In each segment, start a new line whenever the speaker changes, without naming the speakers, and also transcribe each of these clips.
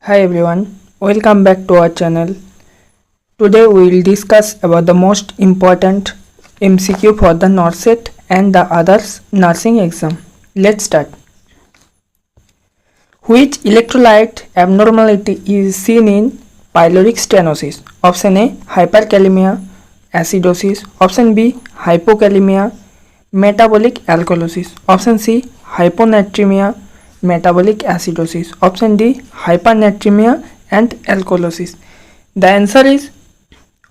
Hi everyone, welcome back to our channel. Today we will discuss about the most important MCQ for the NORCET and the others nursing exam. Let's start. Which electrolyte abnormality is seen in pyloric stenosis? Option A, hyperkalemia, acidosis. Option B, hypokalemia, metabolic alkalosis. Option C, hyponatremia, metabolic acidosis. Option D, hypernatremia and alkalosis. The answer is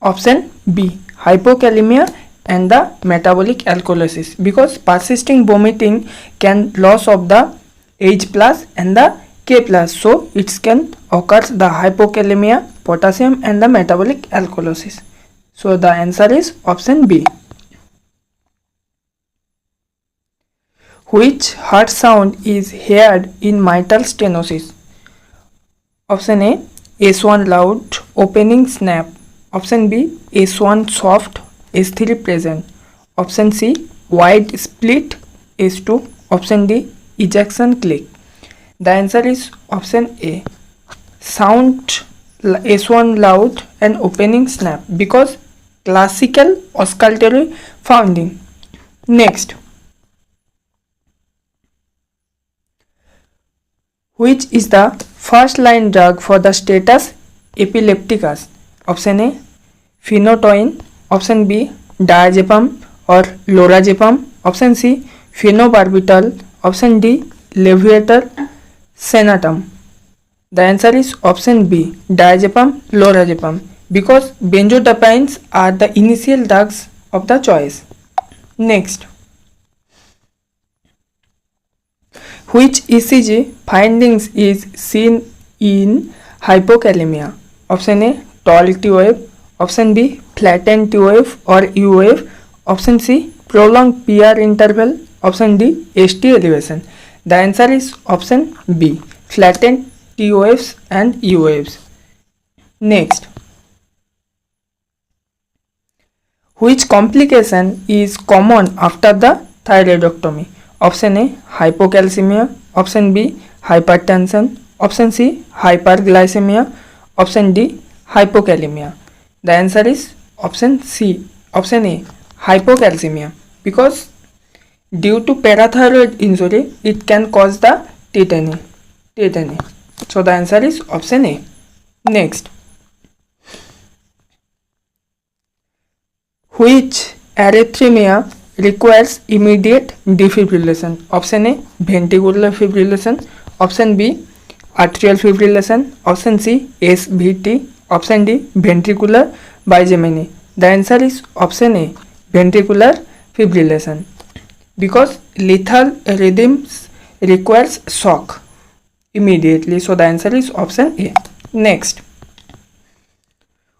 option B, hypokalemia and the metabolic alkalosis, because persisting vomiting can loss of the H plus and the K plus, so it can occur the hypokalemia, potassium and the metabolic alkalosis. So the answer is option B. Which heart sound is heard in mitral stenosis? Option A, S1 loud, opening snap. Option B, S1 soft, S3 present. Option C, wide split, S2. Option D, ejection click. The answer is option A, sound S1 loud and opening snap, because classical auscultatory founding. Next, which is the first line drug for the status epilepticus? Option A, phenytoin. Option B, diazepam or lorazepam. Option C, phenobarbital. Option D, levetiracetam. The answer is option B, diazepam, lorazepam, because benzodiazepines are the initial drugs of the choice. Next, which ECG findings is seen in hypokalemia? Option A, tall T wave. Option B, flattened T wave or U wave. Option C, prolonged PR interval. Option D, ST elevation. The answer is option B, flattened T waves and U waves. Next, which complication is common after the thyroidectomy? Option A, hypocalcemia. Option B, hypertension. Option C, hyperglycemia. Option D, hypokalemia. The answer is option C, option A, hypocalcemia, because due to parathyroid injury it can cause the tetany. So the answer is option A. Next, which arrhythmia requires immediate defibrillation? Option A, ventricular fibrillation. Option B, atrial fibrillation. Option C, SVT. Option D, ventricular bigeminy. The answer is option A, ventricular fibrillation, because lethal rhythms requires shock immediately. So the answer is option A. Next,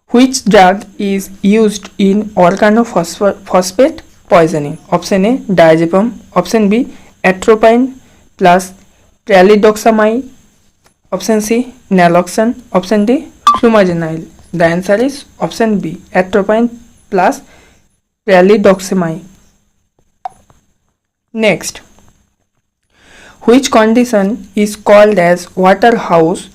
which drug is used in organophosphate poisoning? Option A, diazepam. Option B, atropine plus pralidoxamide. Option C, naloxone. Option D, flumazenil. The answer is option B, atropine plus pralidoxamide. Next, which condition is called as Waterhouse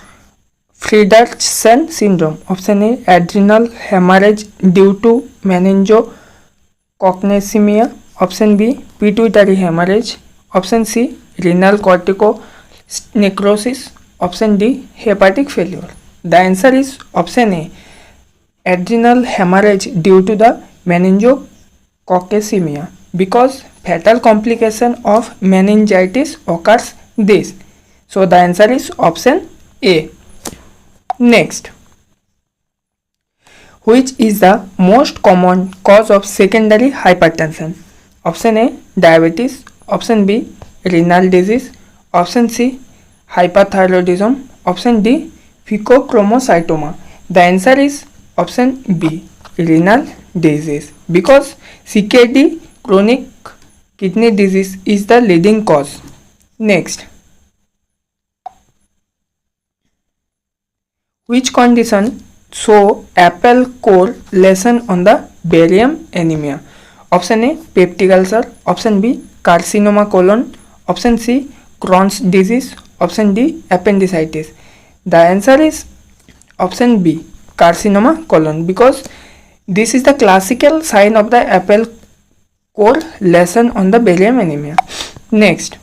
Friderichsen syndrome? Option A, adrenal hemorrhage due to meningococnemia. Option B, pituitary hemorrhage. Option C, renal corticocnecrosis. Option D, hepatic failure. The answer is option A, adrenal hemorrhage due to the meningococnemia, because fatal complication of meningitis occurs this. So the answer is option A. Next, which is the most common cause of secondary hypertension? Option A, diabetes. Option B, renal disease. Option C, hyperthyroidism. Option D, pheochromocytoma. The answer is option B, renal disease, because CKD, chronic kidney disease, is the leading cause. Next, which condition show apple core lesion on the barium anemia? Option A, peptic ulcer. Option B, carcinoma colon. Option C, Crohn's disease. Option D, appendicitis. The answer is option B, carcinoma colon, because this is the classical sign of the apple core lesion on the barium anemia. Next,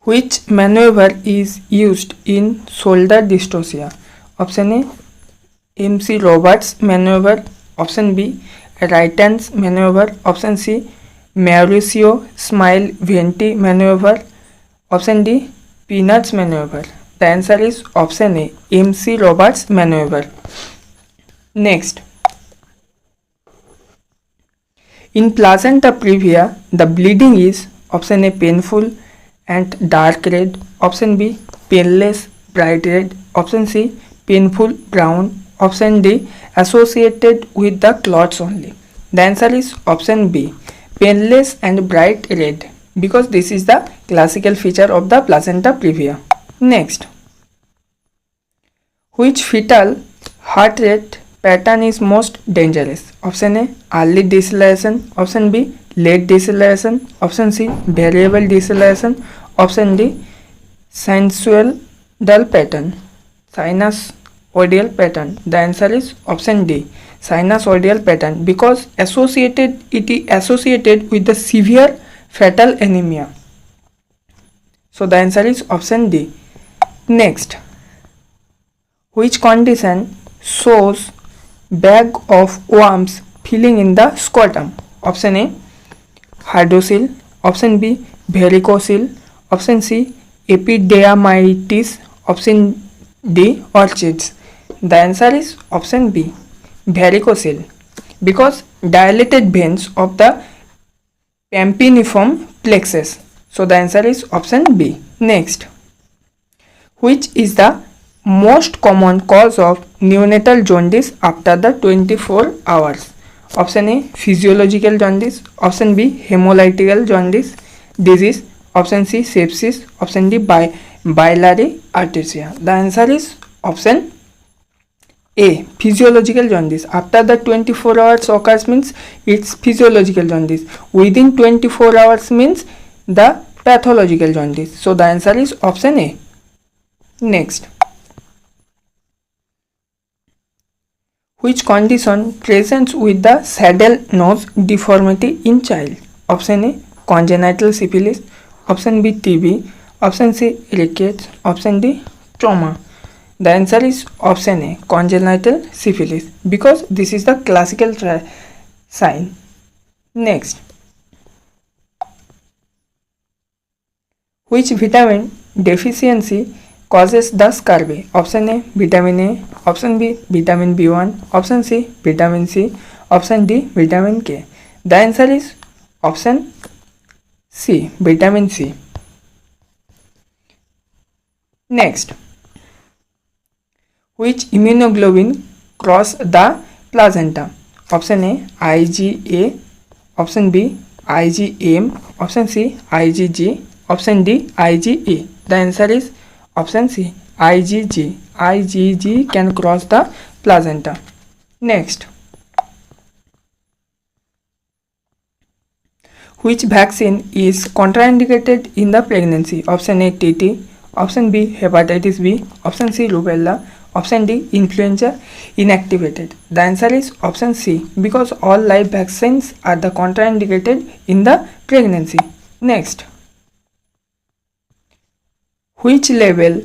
which maneuver is used in shoulder dystocia? Option A, MC Roberts maneuver. Option B, Rayton's maneuver. Option C, Mauricio Smile-Venti maneuver. Option D, Peanuts maneuver. The answer is option A, MC Roberts maneuver. Next, in placenta previa, the bleeding is option A, painful and dark red. Option B, painless bright red. Option C, painful brown. Option D, associated with the clots only. The answer is option B, painless and bright red, because this is the classical feature of the placenta previa. Next, which fetal heart rate pattern is most dangerous? Option A, early deceleration. Option B, late deceleration. Option C, variable deceleration. Option D, sinusoidal pattern. Sinusoidal pattern. The answer is option D, sinusoidal pattern, because it is associated with the severe fetal anemia. So the answer is option D. Next, which condition shows bag of worms filling in the scrotum? Option A, hydrocele. Option B, varicocele. Option C, epididymitis. Option D, orchids. The answer is option B, varicocele, because dilated veins of the pampiniform plexus. So the answer is option B. Next, which is the most common cause of neonatal jaundice after the 24 hours? Option A, physiological jaundice. Option B, hemolytical jaundice disease. Option C, sepsis. Option D, biliary atresia. The answer is option A, physiological jaundice. After the 24 hours occurs means it's physiological jaundice. Within 24 hours means the pathological jaundice. So the answer is option A. Next, which condition presents with the saddle nose deformity in child? Option A, congenital syphilis. Option B, TB. Option C, rickets. Option D, trauma. The answer is option A, congenital syphilis, because this is the classical sign. Next, which vitamin deficiency causes the scurvy? Option A, vitamin A. Option B, vitamin B1. Option C, vitamin C. Option D, vitamin K. The answer is option C, vitamin C. Next, which immunoglobulin cross the placenta? Option A, IgA. Option B, IgM. Option C, IgG. Option D, IgE. The answer is option C, IgG. IgG can cross the placenta. Next, which vaccine is contraindicated in the pregnancy? Option A, TT. Option B, hepatitis B. Option C, rubella. Option D, influenza inactivated. The answer is option C, because all live vaccines are the contraindicated in the pregnancy. Next, which level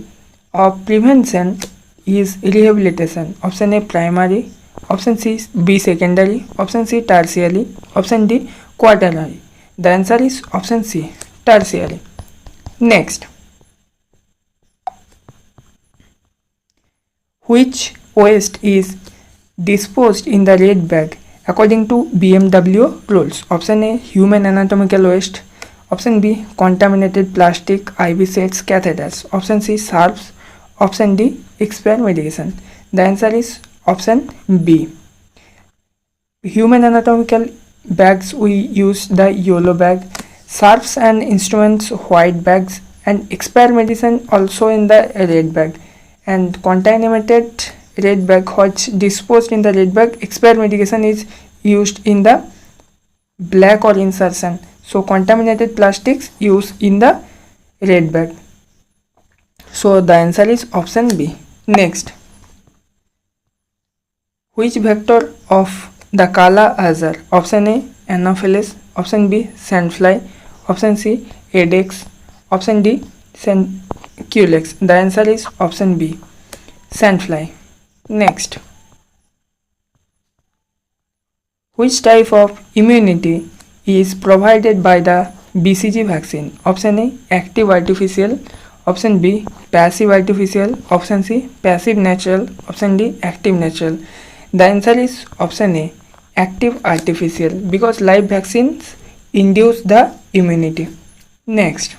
of prevention is rehabilitation? Option A, primary. Option C, B, secondary. Option C, tertiary. Option D, quaternary. The answer is option C, tertiary. Next, which waste is disposed in the red bag according to BMW rules? Option A, human anatomical waste. Option B, contaminated plastic, IV sets, catheters. Option C, salves. Option D, expired medication. The answer is option B. Human anatomical bags, we use the yellow bag. Salves and instruments, white bags, and expired medicine also in the red bag. And contaminated red bag, which disposed in the red bag, expired medication is used in the black or insertion. So contaminated plastics used in the red bag. So the answer is option B. Next, which vector of the Kala Azar? Option A, Anopheles. Option B, sandfly. Option C, Adex. Option D, Culex. The answer is option B, sandfly. Next, which type of immunity is provided by the BCG vaccine? Option A, active artificial. Option B, passive artificial. Option C, passive natural. Option D, active natural. The answer is option A, active artificial, because live vaccines induce the immunity. Next,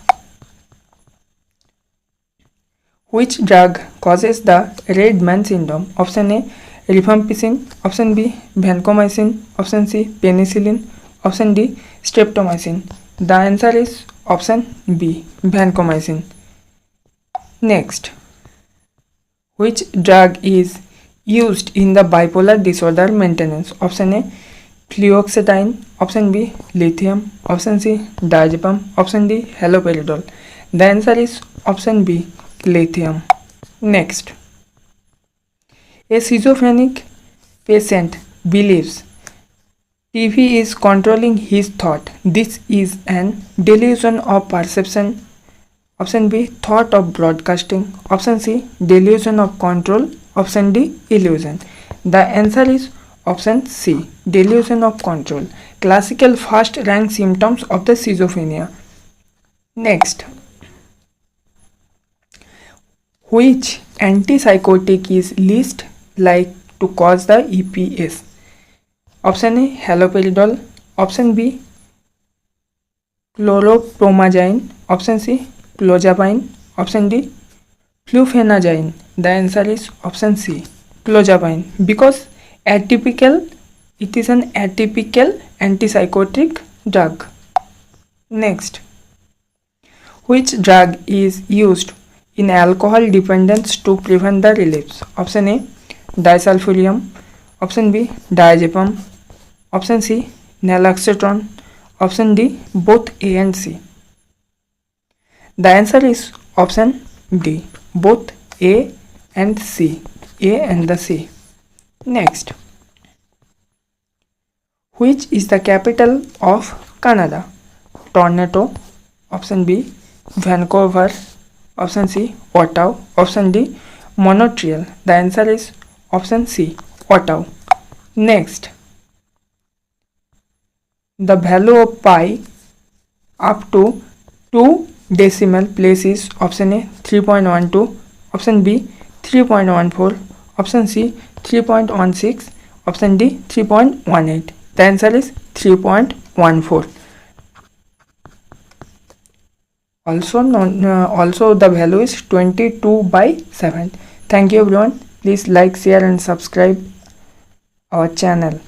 which drug causes the red man syndrome? Option A, rifampicin. Option B, vancomycin. Option C, penicillin. Option D, streptomycin. The answer is option B, vancomycin. Next, which drug is used in the bipolar disorder maintenance? Option A, fluoxetine. Option B, lithium. Option C, diazepam. Option D, haloperidol. The answer is option B, lithium. Next, a schizophrenic patient believes TV is controlling his thought. This is an delusion of perception. Option B, thought of broadcasting. Option C, delusion of control. Option D, illusion. The answer is option C, delusion of control. Classical first rank symptoms of the schizophrenia. Next, which antipsychotic is least likely to cause the EPS? Option A, haloperidol. Option B, chlorpromazine. Option C, clozapine. Option D, fluphenazine. The answer is option C, clozapine, because it is an atypical antipsychotic drug. Next, which drug is used in alcohol dependence to prevent the relapse? Option A, disulfiram. Option B, diazepam. Option C, naloxone. Option D, both A and C. The answer is option D, both A and C. A and the C. Next, which is the capital of Canada? Toronto. Option B, Vancouver. Option C, Ottawa. Option D, Montreal. The answer is option C, Ottawa. Next, the value of pi up to 2 decimal places. Option A, 3.12. Option B, 3.14. Option C, 3.16. Option D, 3.18. The answer is 3.14. Also the value is 22/7. Thank you everyone. Please like, share and subscribe our channel.